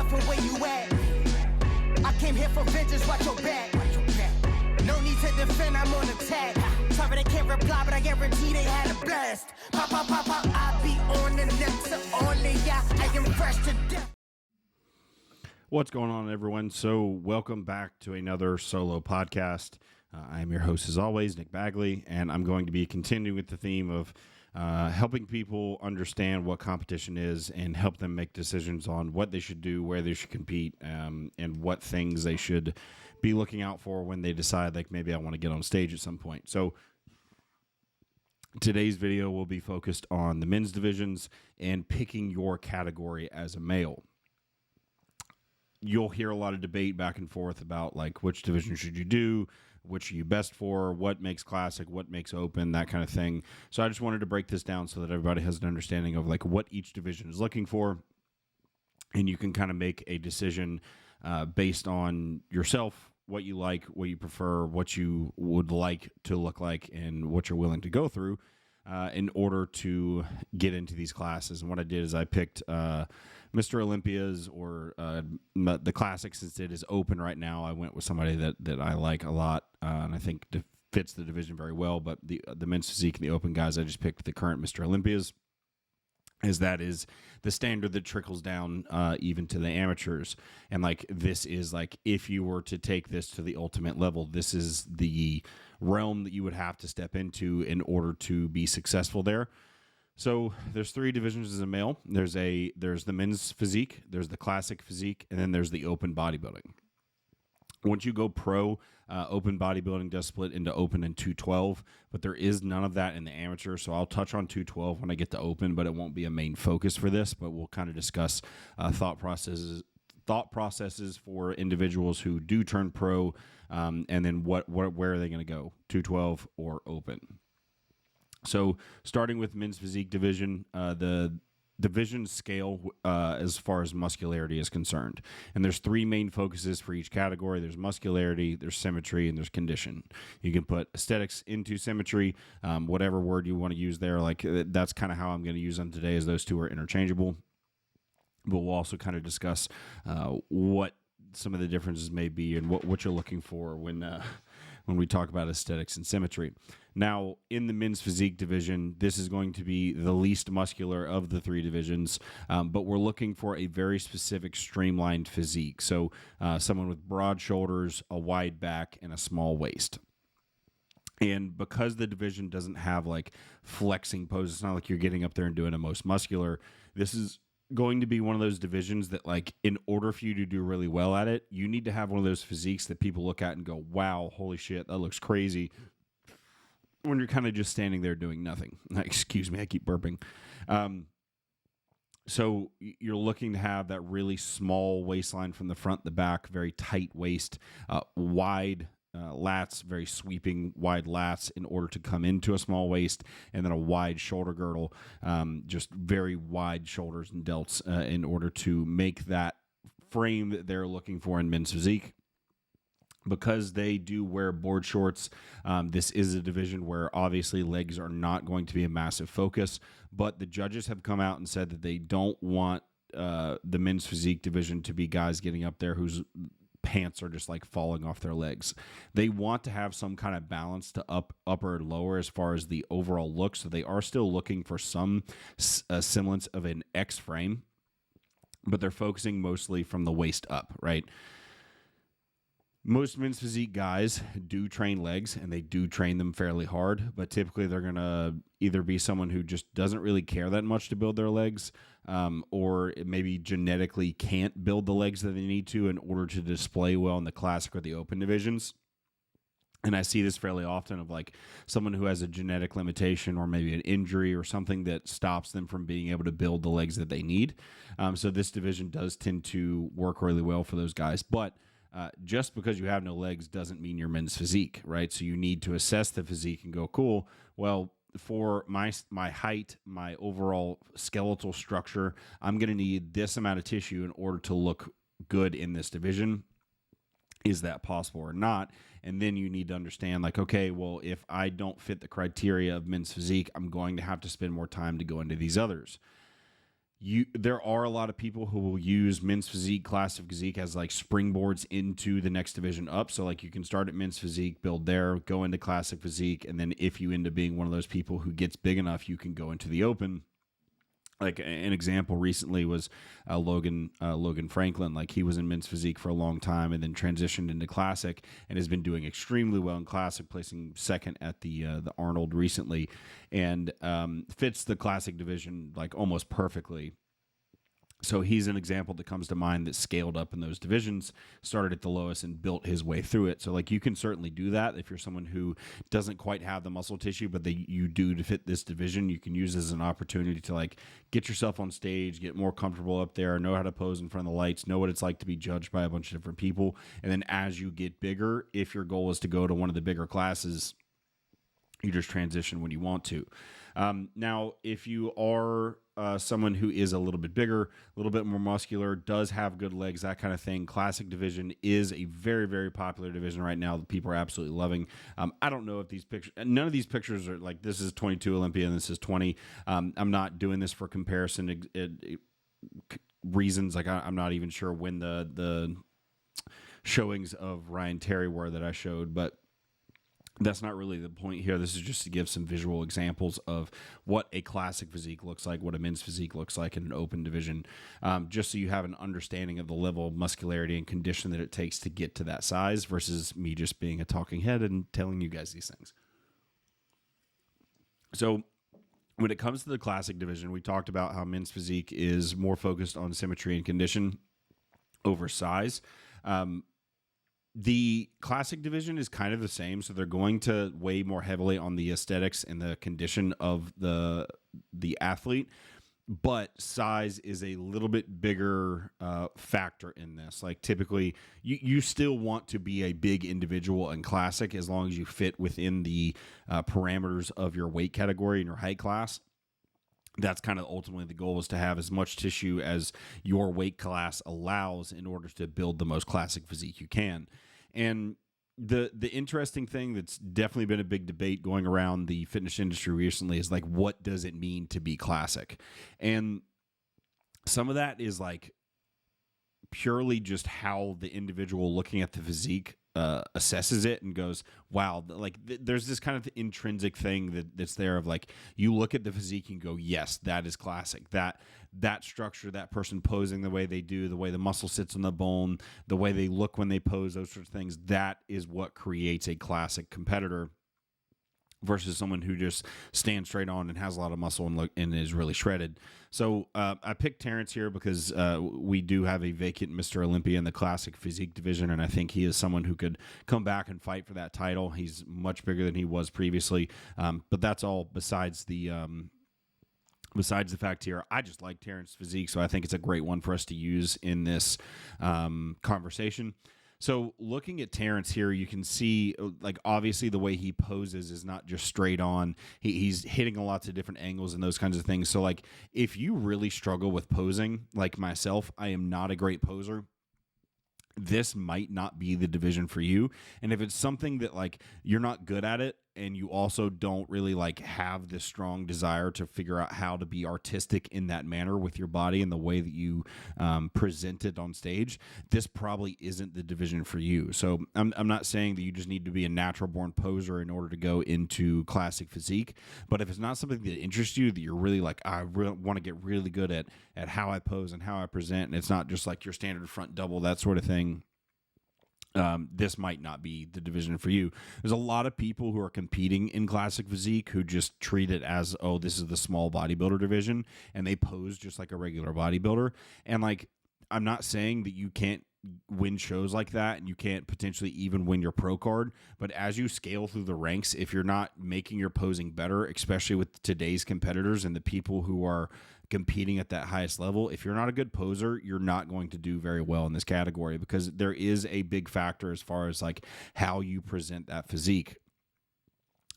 for where you at. I came here for vengeance, watch your back. No need to defend, I'm on attack. Sorry they can't reply, but I guarantee they had a blast. Pop, pop, pop, pop, I be on the next to only ya. I am fresh to death. What's going on, everyone? So welcome back to another solo podcast. I am your host, as always, Nick Bagley, and I'm going to be continuing with the theme of helping people understand what competition is and help them make decisions on what they should do, where they should compete, and what things they should be looking out for when they decide, like, maybe I want to get on stage at some point. So today's video will be focused on the men's divisions and picking your category as a male. You'll hear a lot of debate back and forth about, like, which division should you do, which are you best for, what makes classic, what makes open, that kind of thing. So I just wanted to break this down so that everybody has an understanding of, like, what each division is looking for, and you can kind of make a decision based on yourself, what you like, what you prefer, what you would like to look like, and what you're willing to go through in order to get into these classes. And what I did is I picked Mr. Olympia's or the classic, since it is open right now. I went with somebody that I like a lot, and I think fits the division very well. But the men's physique and the open guys, I just picked the current Mr. Olympia's, as that is the standard that trickles down even to the amateurs. And, like, this is, like, if you were to take this to the ultimate level, this is the realm that you would have to step into in order to be successful there. So there's three divisions as a male. There's the men's physique, there's the classic physique, and then there's the open bodybuilding. Once you go pro, open bodybuilding does split into open and 212, but there is none of that in the amateur. So I'll touch on 212 when I get to open, but it won't be a main focus for this. But we'll kind of discuss thought processes for individuals who do turn pro, and then where are they going to go, 212 or open. So starting with men's physique division, the division scale as far as muscularity is concerned. And there's three main focuses for each category. There's muscularity, there's symmetry, and there's condition. You can put aesthetics into symmetry, whatever word you want to use there. Like, that's kind of how I'm going to use them today, as those two are interchangeable. But we'll also kind of discuss what some of the differences may be and what you're looking for when we talk about aesthetics and symmetry. Now, in the men's physique division, this is going to be the least muscular of the three divisions, but we're looking for a very specific streamlined physique. So someone with broad shoulders, a wide back, and a small waist. And because the division doesn't have, like, flexing poses, it's not like you're getting up there and doing a most muscular. This is going to be one of those divisions that, like, in order for you to do really well at it, you need to have one of those physiques that people look at and go, wow, holy shit, that looks crazy, when you're kind of just standing there doing nothing. Excuse me, I keep burping. So you're looking to have that really small waistline from the front, the back, very tight waist, wide lats, very sweeping wide lats in order to come into a small waist, and then a wide shoulder girdle, just very wide shoulders and delts in order to make that frame that they're looking for in men's physique. Because they do wear board shorts, this is a division where obviously legs are not going to be a massive focus, but the judges have come out and said that they don't want the men's physique division to be guys getting up there whose pants are just, like, falling off their legs. They want to have some kind of balance to upper and lower as far as the overall look, so they are still looking for some semblance of an X frame, but they're focusing mostly from the waist up, right? Most men's physique guys do train legs, and they do train them fairly hard, but typically they're going to either be someone who just doesn't really care that much to build their legs, or maybe genetically can't build the legs that they need to in order to display well in the classic or the open divisions. And I see this fairly often of, like, someone who has a genetic limitation or maybe an injury or something that stops them from being able to build the legs that they need. So this division does tend to work really well for those guys. But just because you have no legs doesn't mean you're men's physique, right? So you need to assess the physique and go, cool, well, for my height, my overall skeletal structure, I'm going to need this amount of tissue in order to look good in this division. Is that possible or not? And then you need to understand, like, okay, well, if I don't fit the criteria of men's physique, I'm going to have to spend more time to go into these others. there are a lot of people who will use men's physique, classic physique as like springboards into the next division up. So like you can start at men's physique, build there, go into classic physique, and then if you end up being one of those people who gets big enough, you can go into the open. Like an example recently was Logan Franklin. Like he was in men's physique for a long time and then transitioned into classic and has been doing extremely well in classic, placing second at the Arnold recently, and fits the classic division like almost perfectly. So he's an example that comes to mind that scaled up in those divisions, started at the lowest and built his way through it. So like you can certainly do that if you're someone who doesn't quite have the muscle tissue, but you do to fit this division. You can use this as an opportunity to like get yourself on stage, get more comfortable up there, know how to pose in front of the lights, know what it's like to be judged by a bunch of different people. And then as you get bigger, if your goal is to go to one of the bigger classes, you just transition when you want to. Now, if you are someone who is a little bit bigger, a little bit more muscular, does have good legs, that kind of thing, classic division is a very, very popular division right now that people are absolutely loving. I don't know if these pictures, none of these pictures are like, this is 22 Olympia and this is 20. I'm not doing this for comparison reasons. Like I'm not even sure when the showings of Ryan Terry were that I showed, but that's not really the point here. This is just to give some visual examples of what a classic physique looks like, what a men's physique looks like in an open division, just so you have an understanding of the level of muscularity and condition that it takes to get to that size versus me just being a talking head and telling you guys these things. So when it comes to the classic division, we talked about how men's physique is more focused on symmetry and condition over size. The classic division is kind of the same, so they're going to weigh more heavily on the aesthetics and the condition of the athlete, but size is a little bit bigger factor in this. Like typically, you still want to be a big individual in classic as long as you fit within the parameters of your weight category and your height class. That's kind of ultimately the goal, is to have as much tissue as your weight class allows in order to build the most classic physique you can. And the interesting thing that's definitely been a big debate going around the fitness industry recently is like, what does it mean to be classic? And some of that is like purely just how the individual looking at the physique assesses it and goes, wow, like there's this kind of intrinsic thing that's there of like, you look at the physique and go, yes, that is classic. That structure, that person posing the way they do, the way the muscle sits on the bone, the way they look when they pose, those sorts of things, that is what creates a classic competitor versus someone who just stands straight on and has a lot of muscle and is really shredded. So I picked Terrence here because we do have a vacant Mr. Olympia in the classic physique division, and I think he is someone who could come back and fight for that title. He's much bigger than he was previously, but that's all besides the fact here. I just like Terrence's physique, so I think it's a great one for us to use in this conversation. So looking at Terrence here, you can see, like, obviously the way he poses is not just straight on. He's hitting lots of different angles and those kinds of things. So, like, if you really struggle with posing, like myself, I am not a great poser, this might not be the division for you. And if it's something that, like, you're not good at it, and you also don't really like have this strong desire to figure out how to be artistic in that manner with your body and the way that you present it on stage, this probably isn't the division for you. So I'm not saying that you just need to be a natural born poser in order to go into classic physique, but if it's not something that interests you, that you're really like, I really want to get really good at how I pose and how I present, and it's not just like your standard front double, that sort of thing, this might not be the division for you. There's a lot of people who are competing in classic physique who just treat it as, oh, this is the small bodybuilder division, and they pose just like a regular bodybuilder. And like, I'm not saying that you can't win shows like that and you can't potentially even win your pro card, but as you scale through the ranks, if you're not making your posing better, especially with today's competitors and the people who are competing at that highest level, if you're not a good poser, you're not going to do very well in this category, because there is a big factor as far as like how you present that physique.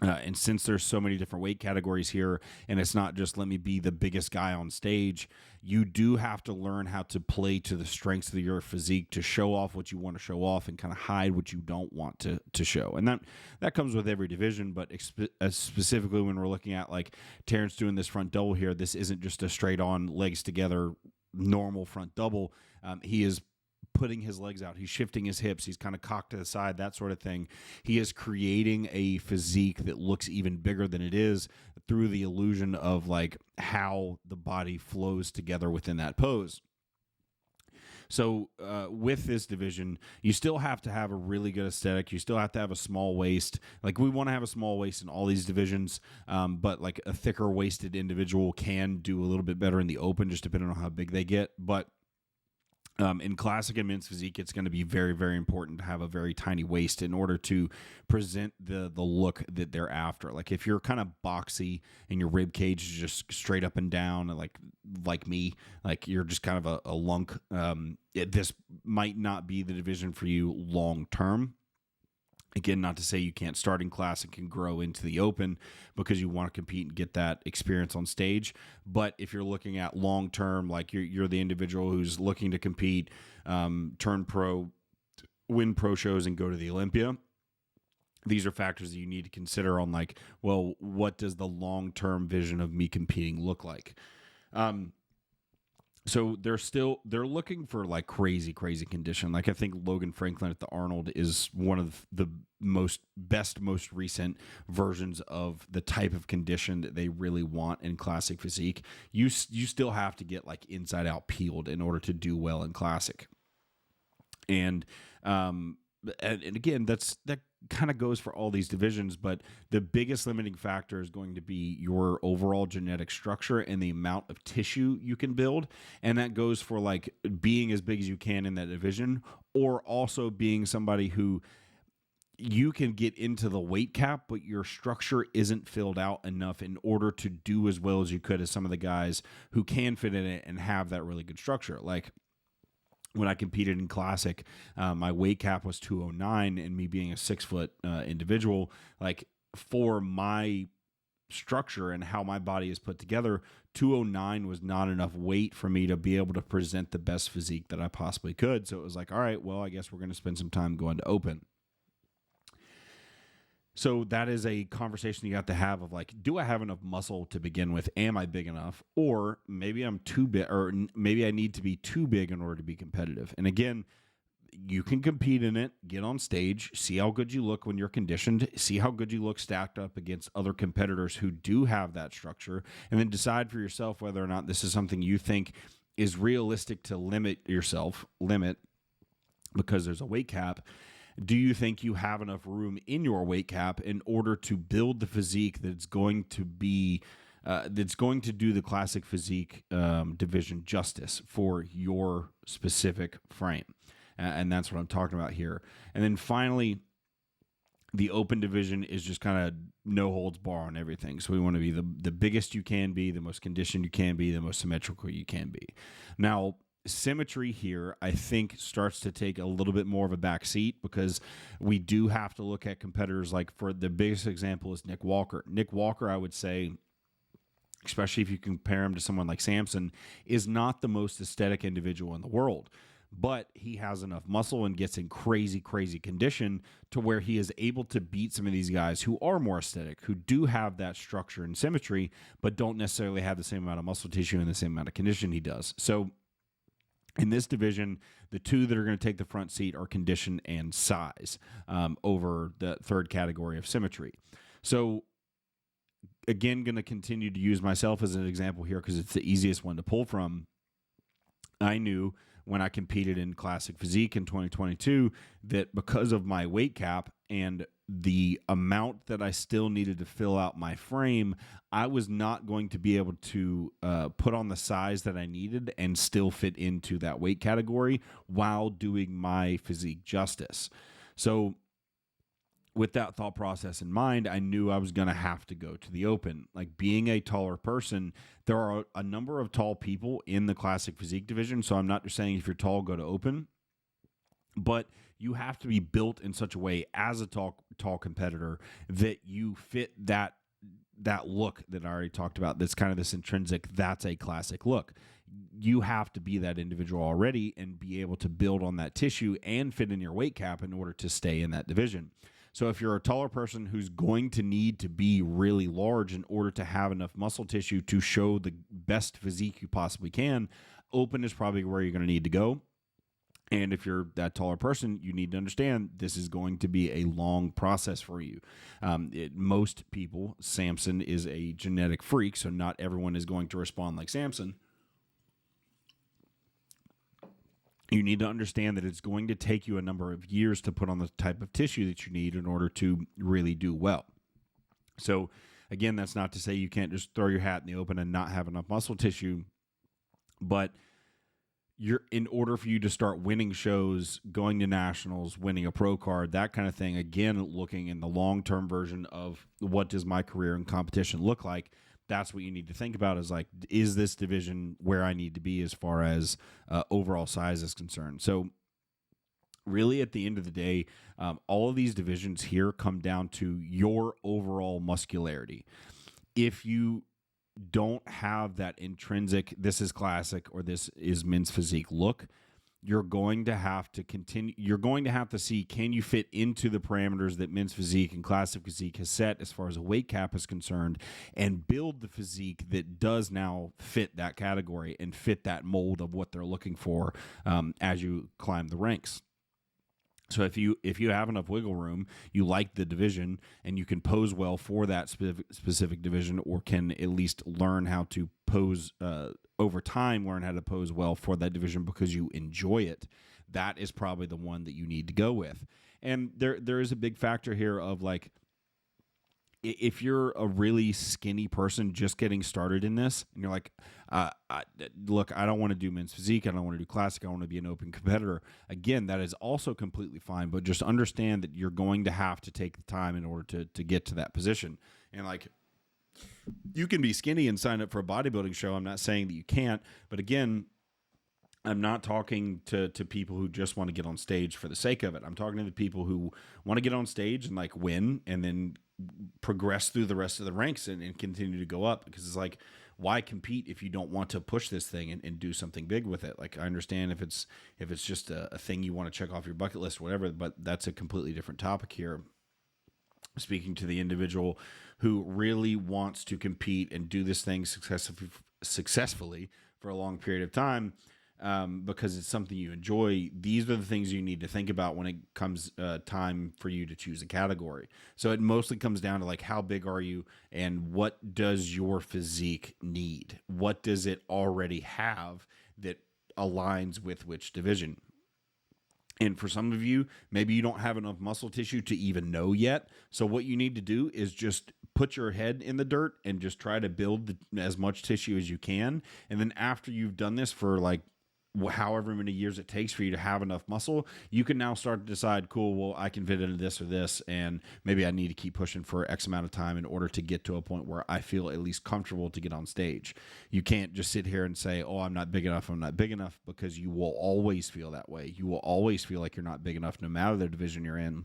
And since there's so many different weight categories here, and it's not just let me be the biggest guy on stage, you do have to learn how to play to the strengths of your physique to show off what you want to show off and kind of hide what you don't want to show. And that comes with every division, but specifically when we're looking at like Terrence doing this front double here, this isn't just a straight on legs together normal front double. He is putting his legs out. He's shifting his hips. He's kind of cocked to the side, that sort of thing. He is creating a physique that looks even bigger than it is through the illusion of like how the body flows together within that pose. So with this division, you still have to have a really good aesthetic. You still have to have a small waist. Like we want to have a small waist in all these divisions, but like a thicker waisted individual can do a little bit better in the open, just depending on how big they get. But in classic and men's physique, it's going to be very, very important to have a very tiny waist in order to present the look that they're after. Like if you're kind of boxy and your rib cage is just straight up and down, like me, like you're just kind of a lunk, this might not be the division for you long term. Again, not to say you can't start in classic and grow into the open because you want to compete and get that experience on stage. But if you're looking at long term, like you're the individual who's looking to compete, turn pro, win pro shows, and go to the Olympia, these are factors that you need to consider on like, well, what does the long term vision of me competing look like? So they're looking for like crazy condition. Like I think Logan Franklin at the Arnold is one of the most recent versions of the type of condition that they really want in classic physique. You still have to get like inside out peeled in order to do well in classic. And again, that kind of goes for all these divisions, but the biggest limiting factor is going to be your overall genetic structure and the amount of tissue you can build. And that goes for like being as big as you can in that division, or also being somebody who you can get into the weight cap, but your structure isn't filled out enough in order to do as well as you could as some of the guys who can fit in it and have that really good structure. Like when I competed in classic, my weight cap was 209, and me being a 6 foot individual, like for my structure and how my body is put together, 209 was not enough weight for me to be able to present the best physique that I possibly could. So it was like, all right, well, I guess we're going to spend some time going to open. So that is a conversation you have to have of like, do I have enough muscle to begin with? Am I big enough? Or maybe I'm too big, or maybe I need to be too big in order to be competitive. And again, you can compete in it, get on stage, see how good you look when you're conditioned, see how good you look stacked up against other competitors who do have that structure, and then decide for yourself whether or not this is something you think is realistic to limit because there's a weight cap. Do you think you have enough room in your weight cap in order to build the physique that's going to be that's going to do the classic physique division justice for your specific frame? And that's what I'm talking about here. And then finally, the open division is just kind of no holds bar on everything. So we want to be the biggest you can be, the most conditioned you can be, the most symmetrical you can be. Now, symmetry here, I think, starts to take a little bit more of a back seat because we do have to look at competitors. Like for the biggest example is Nick Walker. Nick Walker, I would say, especially if you compare him to someone like Samson, is not the most aesthetic individual in the world. But he has enough muscle and gets in crazy condition to where he is able to beat some of these guys who are more aesthetic, who do have that structure and symmetry, but don't necessarily have the same amount of muscle tissue and the same amount of condition he does. So in this division, the two that are going to take the front seat are condition and size over the third category of symmetry. So again, going to continue to use myself as an example here because it's the easiest one to pull from. I knew when I competed in classic physique in 2022 that because of my weight cap and the amount that I still needed to fill out my frame, I was not going to be able to put on the size that I needed and still fit into that weight category while doing my physique justice. So with that thought process in mind, I knew I was going to have to go to the open. Like being a taller person, there are a number of tall people in the classic physique division. So I'm not just saying if you're tall, go to open, but you have to be built in such a way as a tall competitor that you fit that look that I already talked about. That's kind of this intrinsic, that's a classic look. you have to be that individual already and be able to build on that tissue and fit in your weight cap in order to stay in that division. So if you're a taller person who's going to need to be really large in order to have enough muscle tissue to show the best physique you possibly can, open is probably where you're going to need to go. And if you're that taller person, you need to understand this is going to be a long process for you. Most people, Samson is a genetic freak, so not everyone is going to respond like Samson. You need to understand that it's going to take you a number of years to put on the type of tissue that you need in order to really do well. So, again, that's not to say you can't just throw your hat in the open and not have enough muscle tissue, but in order for you to start winning shows, going to nationals, winning a pro card, that kind of thing, again, looking in the long-term version of what does my career in competition look like, that's what you need to think about is like, is this division where I need to be as far as overall size is concerned? So really at the end of the day, all of these divisions here come down to your overall muscularity. If you don't have that intrinsic, this is classic or this is men's physique look, you're going to have to continue. You're going to have to see, can you fit into the parameters that men's physique and classic physique has set as far as a weight cap is concerned, and build the physique that does now fit that category and fit that mold of what they're looking for as you climb the ranks. So if you have enough wiggle room, you like the division, and you can pose well for that specific division, or can at least learn how to pose over time, learn how to pose well for that division because you enjoy it, that is probably the one that you need to go with. And there is a big factor here of like, if you're a really skinny person just getting started in this, and you're like, look, I don't want to do men's physique, I don't want to do classic, I want to be an open competitor. Again, that is also completely fine, but just understand that you're going to have to take the time in order to get to that position. And like, you can be skinny and sign up for a bodybuilding show. I'm not saying that you can't, but again, I'm not talking to people who just want to get on stage for the sake of it. I'm talking to the people who want to get on stage and like win and then progress through the rest of the ranks and continue to go up, because it's like, why compete if you don't want to push this thing and do something big with it? Like, I understand if it's just a thing you want to check off your bucket list or whatever, but that's a completely different topic here. Speaking to the individual who really wants to compete and do this thing successfully for a long period of time, because it's something you enjoy, these are the things you need to think about when it comes time for you to choose a category. So it mostly comes down to like, how big are you and what does your physique need? What does it already have that aligns with which division? And for some of you, maybe you don't have enough muscle tissue to even know yet. So what you need to do is just put your head in the dirt and just try to build as much tissue as you can. And then after you've done this for like however many years it takes for you to have enough muscle, you can now start to decide, cool, well, I can fit into this or this, and maybe I need to keep pushing for X amount of time in order to get to a point where I feel at least comfortable to get on stage. You can't just sit here and say, oh, I'm not big enough, because you will always feel that way. You will always feel like you're not big enough no matter the division you're in.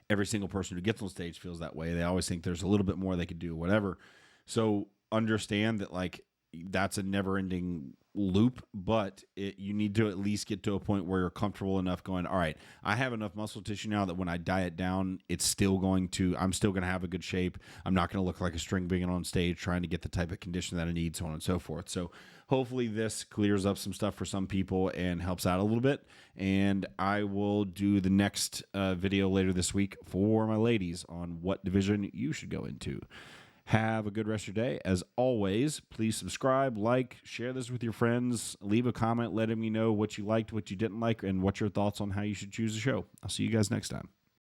Every single person who gets on stage feels that way. They always think there's a little bit more they could do, whatever. So understand that like, that's a never-ending loop, but you need to at least get to a point where you're comfortable enough going, all right, I have enough muscle tissue now that when I diet down, I'm still going to have a good shape. I'm not going to look like a string being on stage trying to get the type of condition that I need, so on and so forth. So hopefully this clears up some stuff for some people and helps out a little bit. And I will do the next video later this week for my ladies on what division you should go into. Have a good rest of your day. As always, please subscribe, like, share this with your friends, leave a comment letting me know what you liked, what you didn't like, and what your thoughts on how you should choose a show. I'll see you guys next time.